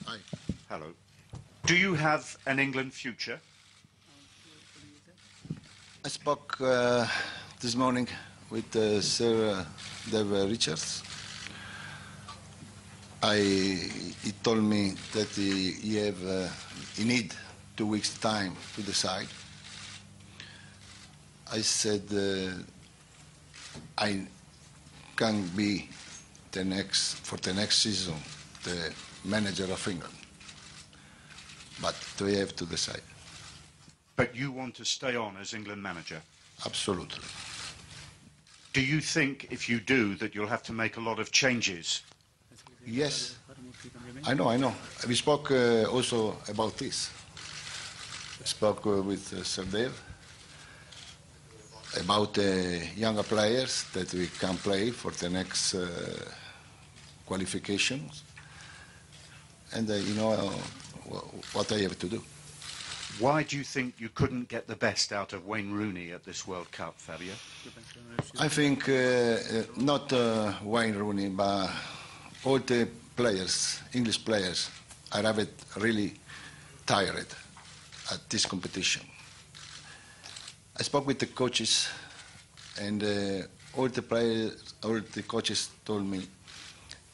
Hi. Hello. Do you have an England future? I spoke this morning with Sir Dave Richards. He told me that he need 2 weeks time to decide. I said I can be for the next season the manager of England, but we have to decide. But you want to stay on as England manager? Absolutely. Do you think if you do that you'll have to make a lot of changes? Yes, I know. We spoke also about this. I spoke with Sir Dave about younger players that we can play for the next qualifications, and you know what I have to do. Why do you think you couldn't get the best out of Wayne Rooney at this World Cup, Fabio? I think not Wayne Rooney, but all the players, English players, are really tired at this competition. I spoke with the coaches, and all the coaches told me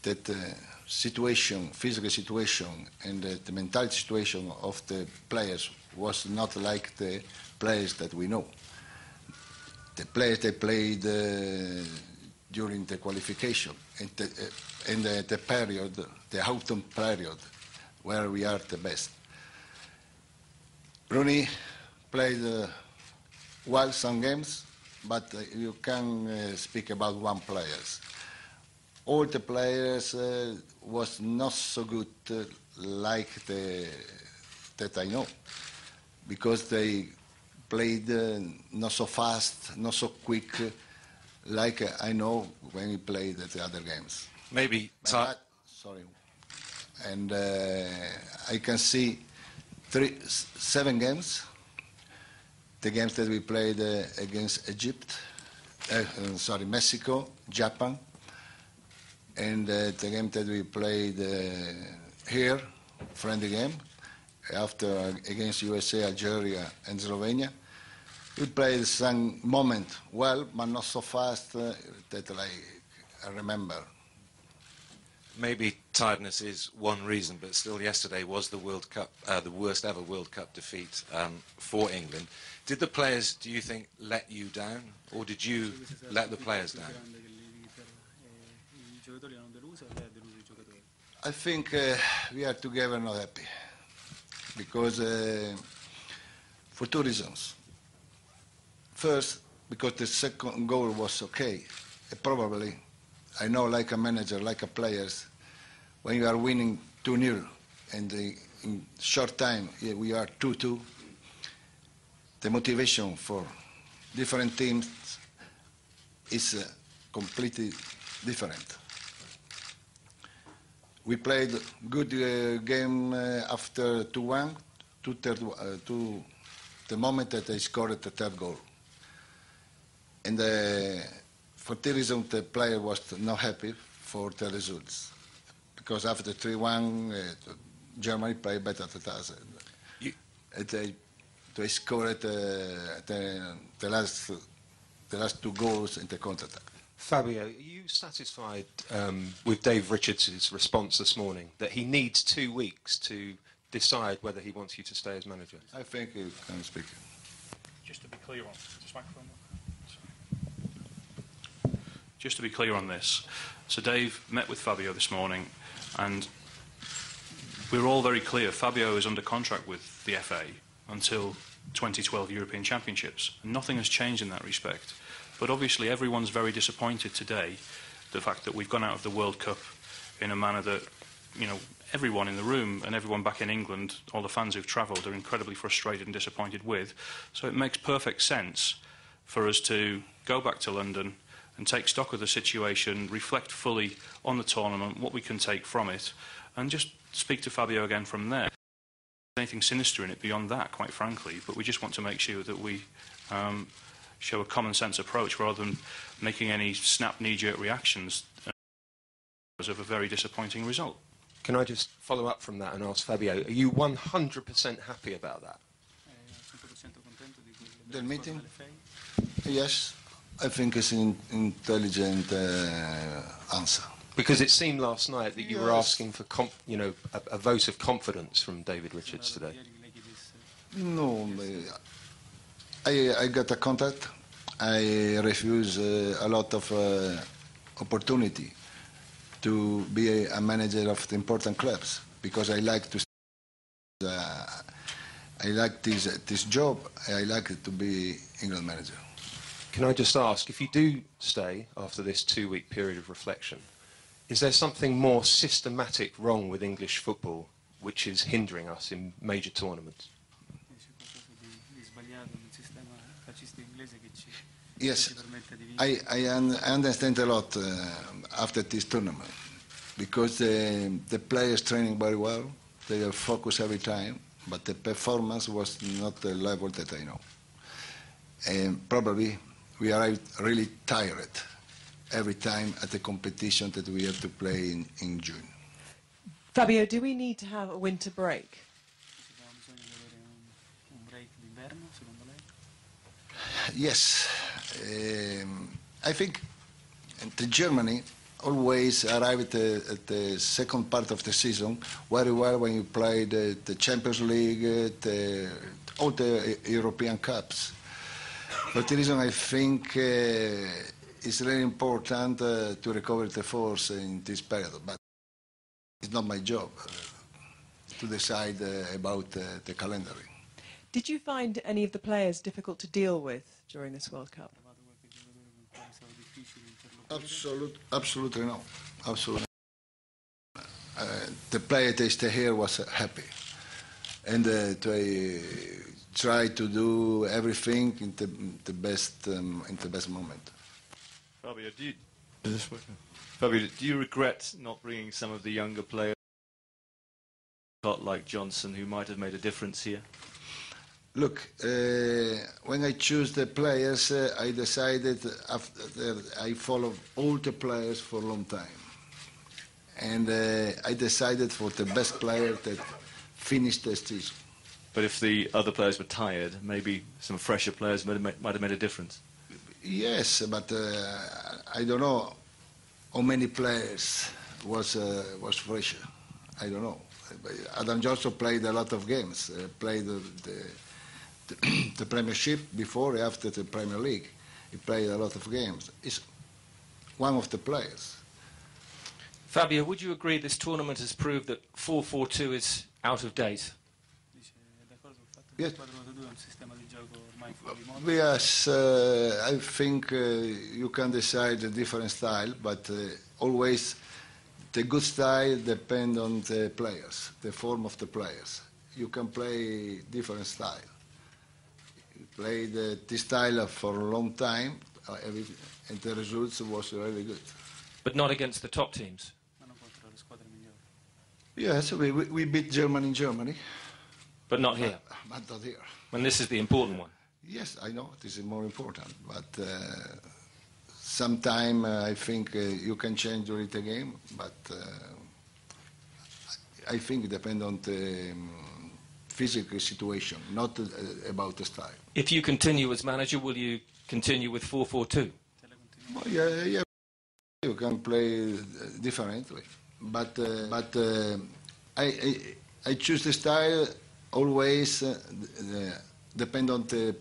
that the physical situation, and the mental situation of the players was not like the players that we know. The players they played during the qualification and the period, the autumn period, where we are the best. Rooney played well some games, but you can speak about one player. All the players was not so good like that I know, because they played not so fast, not so quick, like I know when we played at the other games. Maybe. Sorry. And I can see 7 games. The games that we played against Mexico, Japan, and the game that we played here, friendly game, after against USA, Algeria, and Slovenia. We played some moment well, but not so fast that I remember. Maybe tiredness is one reason, but still yesterday was the World Cup, the worst ever World Cup defeat for England. Did the players, do you think, let you down, or did you let the players down? I think we are together not happy, because for 2 reasons. First, because the second goal was okay. Probably, I know, like a manager, like a players, when you are winning 2-0 and in short time we are 2-2, the motivation for different teams is completely different. We played good game after 2-1, to the moment that they scored the 3rd goal. And for that reason, the player was not happy for the results, because after 3-1, Germany played better than us. They scored the last 2 goals in the counter-attack. Fabio, are you satisfied with Dave Richards' response this morning, that he needs 2 weeks to decide whether he wants you to stay as manager? I think you can speak. Just to be clear on Just to be clear on this, so Dave met with Fabio this morning, and we're all very clear Fabio is under contract with the FA until 2012 European Championships. Nothing has changed in that respect. But obviously everyone's very disappointed today, the fact that we've gone out of the World Cup in a manner that, you know, everyone in the room and everyone back in England, all the fans who've travelled, are incredibly frustrated and disappointed with. So it makes perfect sense for us to go back to London and take stock of the situation, reflect fully on the tournament, what we can take from it, and just speak to Fabio again from there. There's anything sinister in it beyond that, quite frankly, but we just want to make sure that we show a common sense approach rather than making any snap knee-jerk reactions because of a very disappointing result. Can I just follow up from that and ask Fabio, are you 100% happy about that? The meeting? Yes, I think it's an intelligent answer. Because it seemed last night that you were Yes. asking for, a vote of confidence from David Richards today. No, I got a contact. I refuse a lot of opportunity to be a manager of the important clubs because I like to. I like this job. I like to be England manager. Can I just ask, if you do stay after this 2-week period of reflection, is there something more systematic wrong with English football which is hindering us in major tournaments? Yes, I understand a lot after this tournament because the players training very well, they are focused every time, but the performance was not the level that I know. And probably we arrived really tired every time at the competition that we have to play in June. Fabio, do we need to have a winter break? Yes, I think the Germany always arrived at the second part of the season very well when you play the Champions League, all the European Cups. For the reason I think it's really important to recover the force in this period, but it's not my job to decide about the calendar. Did you find any of the players difficult to deal with during this World Cup? Absolutely no. Absolutely. The player that stayed here was happy, and they try to do everything in the best moment. Fabio, do you regret not bringing some of the younger players, like Johnson, who might have made a difference here? Look, when I choose the players, I decided after I followed all the players for a long time. And I decided for the best player that finished the season. But if the other players were tired, maybe some fresher players might have made a difference. Yes, but I don't know how many players was fresher. I don't know. Adam Johnson played a lot of games, played the Premiership before and after the Premier League. He played a lot of games. He's one of the players. Fabio, would you agree this tournament has proved that 4-4-2 is out of date? Yes. Yes, I think you can decide a different style, but always the good style depends on the players, the form of the players. You can play different style. You played this style for a long time, and the results was really good. But not against the top teams? Yes, we beat Germany in Germany. But not here? But not here. And this is the important one? Yes, I know, this is more important. But sometime I think you can change during the game, but I think it depends on the physical situation, not about the style. If you continue as manager, will you continue with 4-4-2? Well, yeah, you can play differently. But I choose the style always depend on the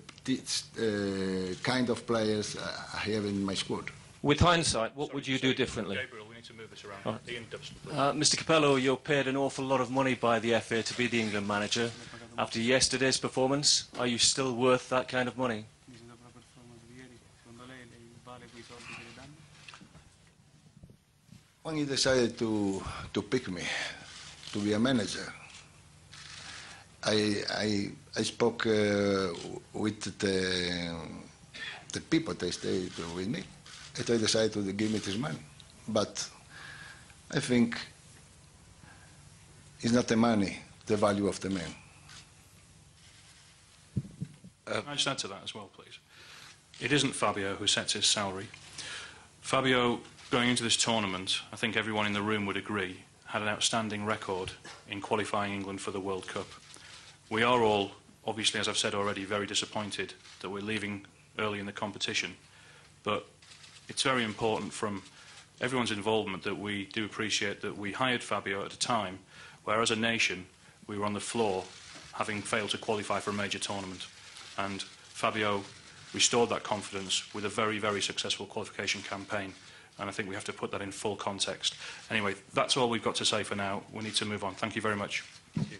kind of players I have in my squad. With hindsight, what would you do differently? Gabriel, we need to move this around. Right. Ian Dubson, please. Mr. Capello, you're paid an awful lot of money by the FA to be the England manager. After yesterday's performance, are you still worth that kind of money? When he decided to pick me to be a manager, I spoke with the people that stayed with me, and they decided to give me this money. But I think it's not the money, the value of the man. Can I just add to that as well, please? It isn't Fabio who sets his salary. Fabio, going into this tournament, I think everyone in the room would agree, had an outstanding record in qualifying England for the World Cup. We are all, obviously, as I've said already, very disappointed that we're leaving early in the competition, but it's very important from everyone's involvement that we do appreciate that we hired Fabio at a time where, as a nation, we were on the floor having failed to qualify for a major tournament. And Fabio restored that confidence with a very, very successful qualification campaign. And I think we have to put that in full context. Anyway, that's all we've got to say for now. We need to move on. Thank you very much. Thank you.